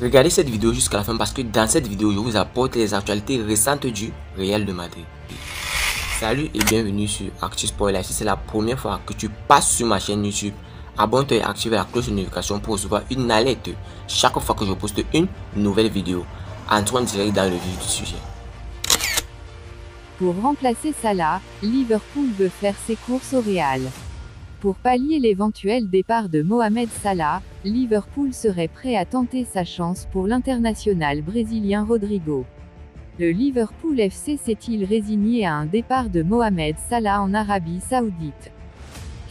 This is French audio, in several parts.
Regardez cette vidéo jusqu'à la fin parce que dans cette vidéo, je vous apporte les actualités récentes du Real de Madrid. Salut et bienvenue sur ActuSport. Si c'est la première fois que tu passes sur ma chaîne YouTube, abonne-toi et active la cloche de notification pour recevoir une alerte chaque fois que je poste une nouvelle vidéo. Entrons direct dans le vif du sujet. Pour remplacer Salah, Liverpool veut faire ses courses au Real. Pour pallier l'éventuel départ de Mohamed Salah, Liverpool serait prêt à tenter sa chance pour l'international brésilien Rodrigo. Le Liverpool FC s'est-il résigné à un départ de Mohamed Salah en Arabie Saoudite?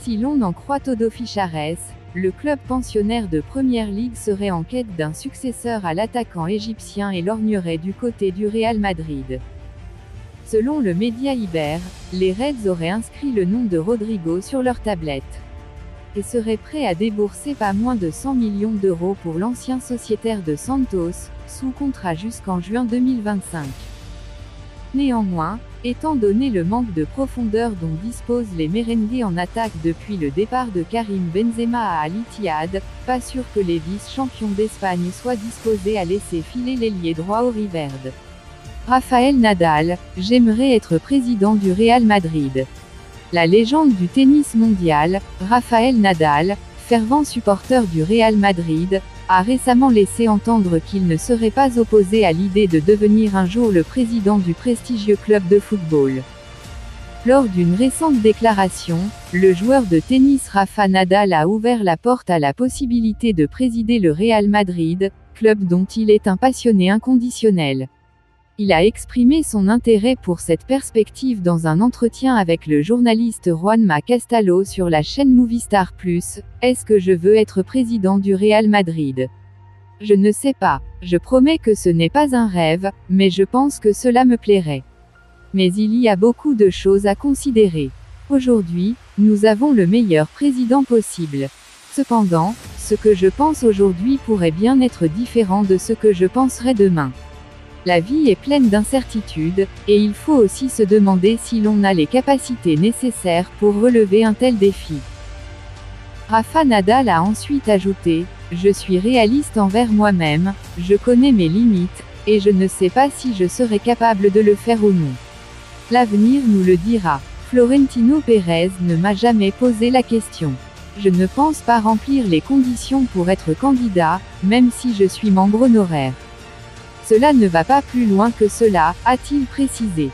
Si l'on en croit Todo Fichares, le club pensionnaire de Première Ligue serait en quête d'un successeur à l'attaquant égyptien et lorgnerait du côté du Real Madrid. Selon le média Iber, les Reds auraient inscrit le nom de Rodrigo sur leur tablette et seraient prêts à débourser pas moins de 100 millions d'euros pour l'ancien sociétaire de Santos, sous contrat jusqu'en juin 2025. Néanmoins, étant donné le manque de profondeur dont disposent les merengues en attaque depuis le départ de Karim Benzema à Al-Ittihad, pas sûr que les vice-champions d'Espagne soient disposés à laisser filer l'ailier droit au Riverde. Rafael Nadal, j'aimerais être président du Real Madrid. La légende du tennis mondial, Rafael Nadal, fervent supporter du Real Madrid, a récemment laissé entendre qu'il ne serait pas opposé à l'idée de devenir un jour le président du prestigieux club de football. Lors d'une récente déclaration, le joueur de tennis Rafa Nadal a ouvert la porte à la possibilité de présider le Real Madrid, club dont il est un passionné inconditionnel. Il a exprimé son intérêt pour cette perspective dans un entretien avec le journaliste Juanma Castelló sur la chaîne Movistar Plus. Est-ce que je veux être président du Real Madrid? Je ne sais pas. Je promets que ce n'est pas un rêve, mais je pense que cela me plairait. Mais il y a beaucoup de choses à considérer. Aujourd'hui, nous avons le meilleur président possible. Cependant, ce que je pense aujourd'hui pourrait bien être différent de ce que je penserai demain. La vie est pleine d'incertitudes, et il faut aussi se demander si l'on a les capacités nécessaires pour relever un tel défi. Rafa Nadal a ensuite ajouté, « Je suis réaliste envers moi-même, je connais mes limites, et je ne sais pas si je serai capable de le faire ou non. L'avenir nous le dira. Florentino Pérez ne m'a jamais posé la question. Je ne pense pas remplir les conditions pour être candidat, même si je suis membre honoraire. Cela ne va pas plus loin que cela, a-t-il précisé.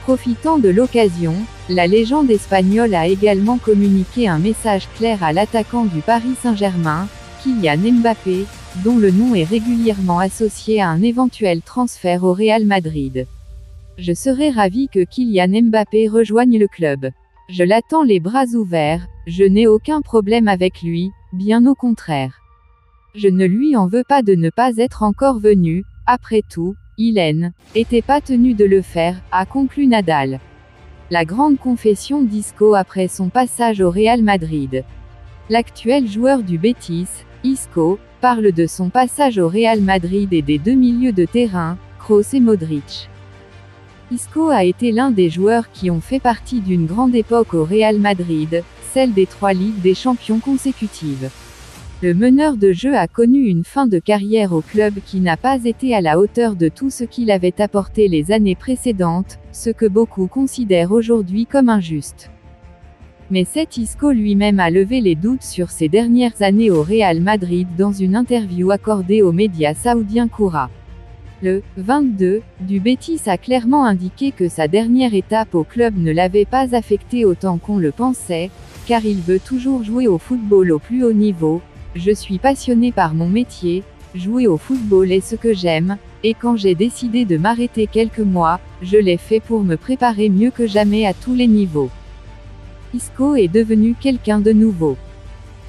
Profitant de l'occasion, la légende espagnole a également communiqué un message clair à l'attaquant du Paris Saint-Germain, Kylian Mbappé, dont le nom est régulièrement associé à un éventuel transfert au Real Madrid. Je serais ravi que Kylian Mbappé rejoigne le club. Je l'attends les bras ouverts, je n'ai aucun problème avec lui, bien au contraire. Je ne lui en veux pas de ne pas être encore venu. Après tout, il n'était pas tenu de le faire, a conclu Nadal. La grande confession d'Isco après son passage au Real Madrid. L'actuel joueur du Betis, Isco, parle de son passage au Real Madrid et des deux milieux de terrain, Kroos et Modric. Isco a été l'un des joueurs qui ont fait partie d'une grande époque au Real Madrid, celle des 3 Ligues des Champions consécutives. Le meneur de jeu a connu une fin de carrière au club qui n'a pas été à la hauteur de tout ce qu'il avait apporté les années précédentes, ce que beaucoup considèrent aujourd'hui comme injuste. Mais cet Isco lui-même a levé les doutes sur ses dernières années au Real Madrid dans une interview accordée aux médias saoudiens Koura. Le 22 du Betis a clairement indiqué que sa dernière étape au club ne l'avait pas affecté autant qu'on le pensait, car il veut toujours jouer au football au plus haut niveau. Je suis passionné par mon métier, jouer au football est ce que j'aime, et quand j'ai décidé de m'arrêter quelques mois, je l'ai fait pour me préparer mieux que jamais à tous les niveaux. Isco est devenu quelqu'un de nouveau.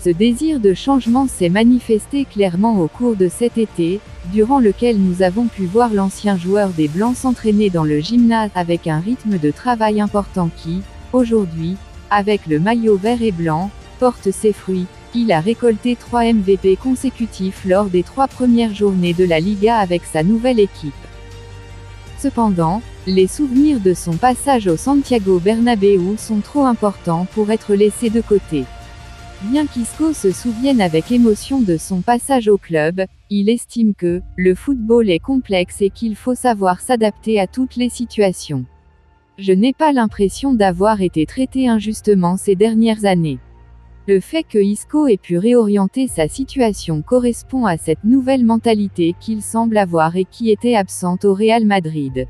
Ce désir de changement s'est manifesté clairement au cours de cet été, durant lequel nous avons pu voir l'ancien joueur des Blancs s'entraîner dans le gymnase avec un rythme de travail important qui, aujourd'hui, avec le maillot vert et blanc, porte ses fruits. Il a récolté 3 MVP consécutifs lors des 3 premières journées de la Liga avec sa nouvelle équipe. Cependant, les souvenirs de son passage au Santiago Bernabéu sont trop importants pour être laissés de côté. Bien qu'Isco se souvienne avec émotion de son passage au club, il estime que le football est complexe et qu'il faut savoir s'adapter à toutes les situations. Je n'ai pas l'impression d'avoir été traité injustement ces dernières années. Le fait que Isco ait pu réorienter sa situation correspond à cette nouvelle mentalité qu'il semble avoir et qui était absente au Real Madrid.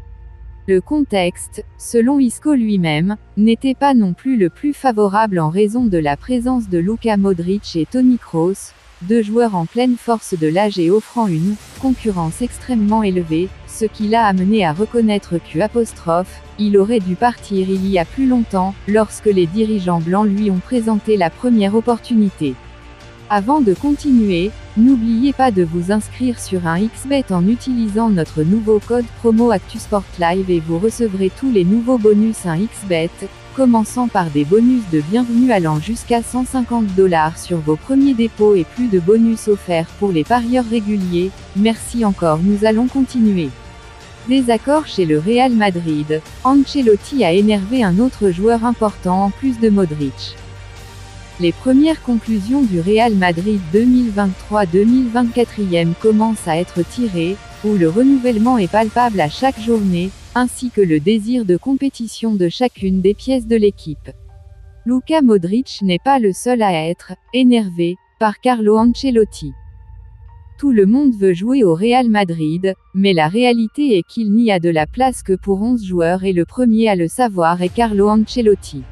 Le contexte, selon Isco lui-même, n'était pas non plus le plus favorable en raison de la présence de Luka Modric et Toni Kroos, deux joueurs en pleine force de l'âge et offrant une concurrence extrêmement élevée, ce qui l'a amené à reconnaître qu'il aurait dû partir il y a plus longtemps, lorsque les dirigeants blancs lui ont présenté la première opportunité. Avant de continuer, n'oubliez pas de vous inscrire sur un XBet en utilisant notre nouveau code promo ActuSportLive et vous recevrez tous les nouveaux bonus un XBet, commençant par des bonus de bienvenue allant jusqu'à 150 $ sur vos premiers dépôts et plus de bonus offerts pour les parieurs réguliers. Merci encore, nous allons continuer. Désaccord chez le Real Madrid, Ancelotti a énervé un autre joueur important en plus de Modric. Les premières conclusions du Real Madrid 2023-2024 commencent à être tirées, où le renouvellement est palpable à chaque journée, ainsi que le désir de compétition de chacune des pièces de l'équipe. Luka Modric n'est pas le seul à être énervé par Carlo Ancelotti. Tout le monde veut jouer au Real Madrid, mais la réalité est qu'il n'y a de la place que pour 11 joueurs et le premier à le savoir est Carlo Ancelotti.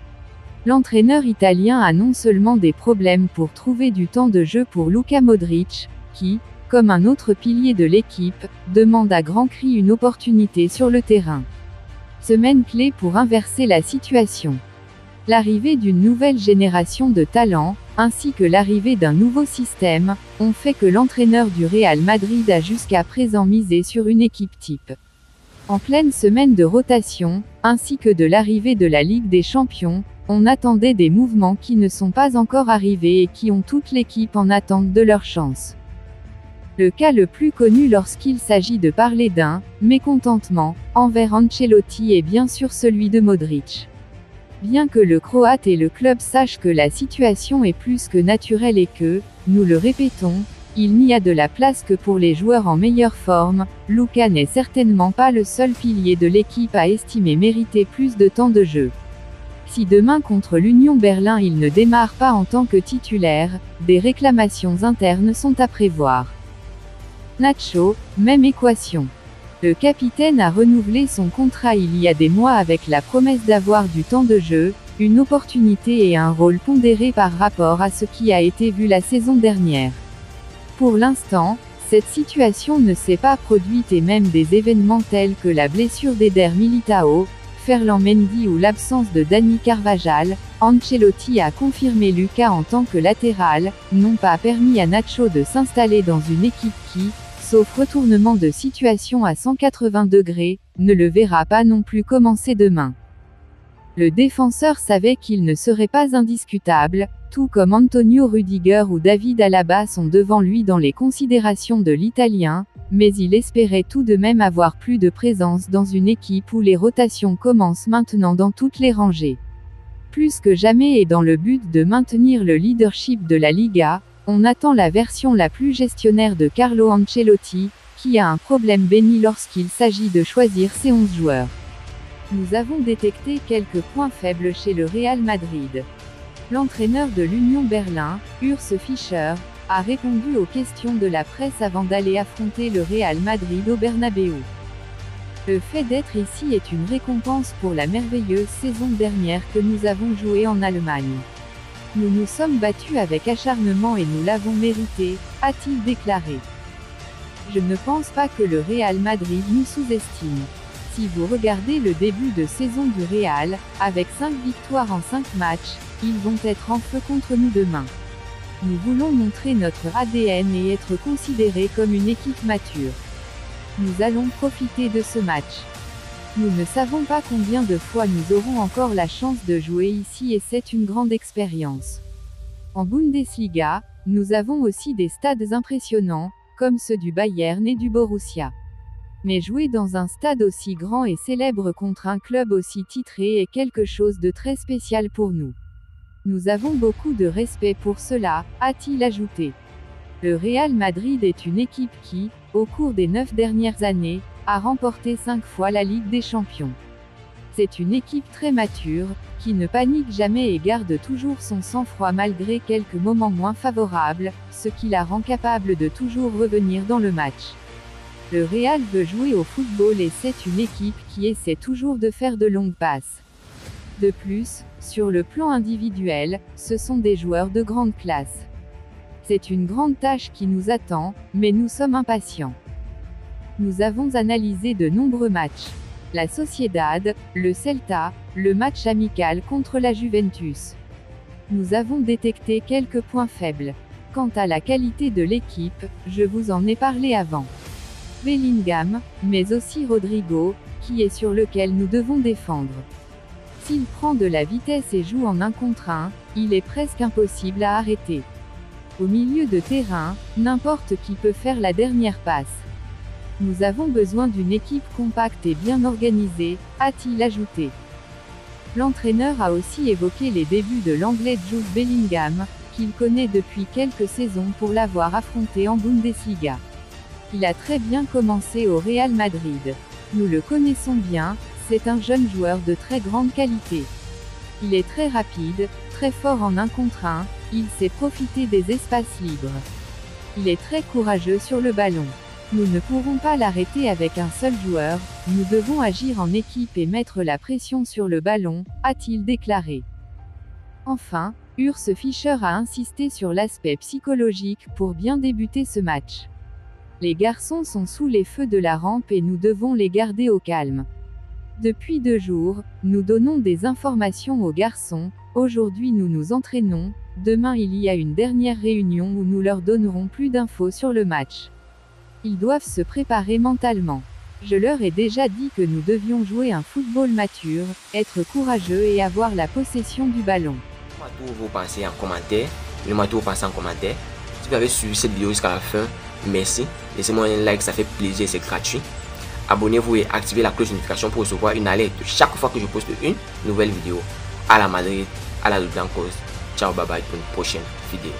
L'entraîneur italien a non seulement des problèmes pour trouver du temps de jeu pour Luka Modric, qui, comme un autre pilier de l'équipe, demande à grands cris une opportunité sur le terrain. Semaine clé pour inverser la situation. L'arrivée d'une nouvelle génération de talents, ainsi que l'arrivée d'un nouveau système, ont fait que l'entraîneur du Real Madrid a jusqu'à présent misé sur une équipe type. En pleine semaine de rotation, ainsi que de l'arrivée de la Ligue des Champions, on attendait des mouvements qui ne sont pas encore arrivés et qui ont toute l'équipe en attente de leur chance. Le cas le plus connu lorsqu'il s'agit de parler d'un mécontentement envers Ancelotti est bien sûr celui de Modric. Bien que le Croate et le club sachent que la situation est plus que naturelle et que, nous le répétons, il n'y a de la place que pour les joueurs en meilleure forme, Luka n'est certainement pas le seul pilier de l'équipe à estimer mériter plus de temps de jeu. Si demain contre l'Union Berlin il ne démarre pas en tant que titulaire, des réclamations internes sont à prévoir. Nacho, même équation. Le capitaine a renouvelé son contrat il y a des mois avec la promesse d'avoir du temps de jeu, une opportunité et un rôle pondéré par rapport à ce qui a été vu la saison dernière. Pour l'instant, cette situation ne s'est pas produite et même des événements tels que la blessure d'Eder Militao, Ferland Mendy ou l'absence de Dani Carvajal, Ancelotti a confirmé Luka en tant que latéral, n'ont pas permis à Nacho de s'installer dans une équipe qui, sauf retournement de situation à 180 degrés, ne le verra pas non plus commencer demain. Le défenseur savait qu'il ne serait pas indiscutable, tout comme Antonio Rudiger ou David Alaba sont devant lui dans les considérations de l'Italien, mais il espérait tout de même avoir plus de présence dans une équipe où les rotations commencent maintenant dans toutes les rangées. Plus que jamais et dans le but de maintenir le leadership de la Liga, on attend la version la plus gestionnaire de Carlo Ancelotti, qui a un problème béni lorsqu'il s'agit de choisir ses 11 joueurs. Nous avons détecté quelques points faibles chez le Real Madrid. L'entraîneur de l'Union Berlin, Urs Fischer, a répondu aux questions de la presse avant d'aller affronter le Real Madrid au Bernabéu. Le fait d'être ici est une récompense pour la merveilleuse saison dernière que nous avons jouée en Allemagne. Nous nous sommes battus avec acharnement et nous l'avons mérité, a-t-il déclaré. Je ne pense pas que le Real Madrid nous sous-estime. Si vous regardez le début de saison du Real, avec 5 victoires en 5 matchs, ils vont être en feu contre nous demain. Nous voulons montrer notre ADN et être considérés comme une équipe mature. Nous allons profiter de ce match. Nous ne savons pas combien de fois nous aurons encore la chance de jouer ici et c'est une grande expérience. En Bundesliga, nous avons aussi des stades impressionnants, comme ceux du Bayern et du Borussia. Mais jouer dans un stade aussi grand et célèbre contre un club aussi titré est quelque chose de très spécial pour nous. Nous avons beaucoup de respect pour cela, a-t-il ajouté. Le Real Madrid est une équipe qui, au cours des 9 dernières années, a remporté 5 fois la Ligue des Champions. C'est une équipe très mature, qui ne panique jamais et garde toujours son sang-froid malgré quelques moments moins favorables, ce qui la rend capable de toujours revenir dans le match. Le Real veut jouer au football et c'est une équipe qui essaie toujours de faire de longues passes. De plus, sur le plan individuel, ce sont des joueurs de grande classe. C'est une grande tâche qui nous attend, mais nous sommes impatients. Nous avons analysé de nombreux matchs. La Sociedad, le Celta, le match amical contre la Juventus. Nous avons détecté quelques points faibles. Quant à la qualité de l'équipe, je vous en ai parlé avant. Bellingham, mais aussi Rodrigo, qui est sur lequel nous devons défendre. S'il prend de la vitesse et joue en 1 contre 1, il est presque impossible à arrêter. Au milieu de terrain, n'importe qui peut faire la dernière passe. Nous avons besoin d'une équipe compacte et bien organisée, a-t-il ajouté. L'entraîneur a aussi évoqué les débuts de l'Anglais Jude Bellingham, qu'il connaît depuis quelques saisons pour l'avoir affronté en Bundesliga. Il a très bien commencé au Real Madrid. Nous le connaissons bien, c'est un jeune joueur de très grande qualité. Il est très rapide, très fort en 1 contre 1, il sait profiter des espaces libres. Il est très courageux sur le ballon. Nous ne pourrons pas l'arrêter avec un seul joueur, nous devons agir en équipe et mettre la pression sur le ballon, a-t-il déclaré. Enfin, Urs Fischer a insisté sur l'aspect psychologique pour bien débuter ce match. Les garçons sont sous les feux de la rampe et nous devons les garder au calme. Depuis 2 jours, nous donnons des informations aux garçons, aujourd'hui nous nous entraînons, demain il y a une dernière réunion où nous leur donnerons plus d'infos sur le match. Ils doivent se préparer mentalement. Je leur ai déjà dit que nous devions jouer un football mature, être courageux et avoir la possession du ballon. Dites-moi tout vous pensez en commentaire. Dites-moi tout vous pensez en commentaire. Si vous avez suivi cette vidéo jusqu'à la fin, merci. Laissez-moi un like, ça fait plaisir, c'est gratuit. Abonnez-vous et activez la cloche de notification pour recevoir une alerte chaque fois que je poste une nouvelle vidéo. À la Madrid, à la Blancos. Ciao, bye bye pour une prochaine vidéo.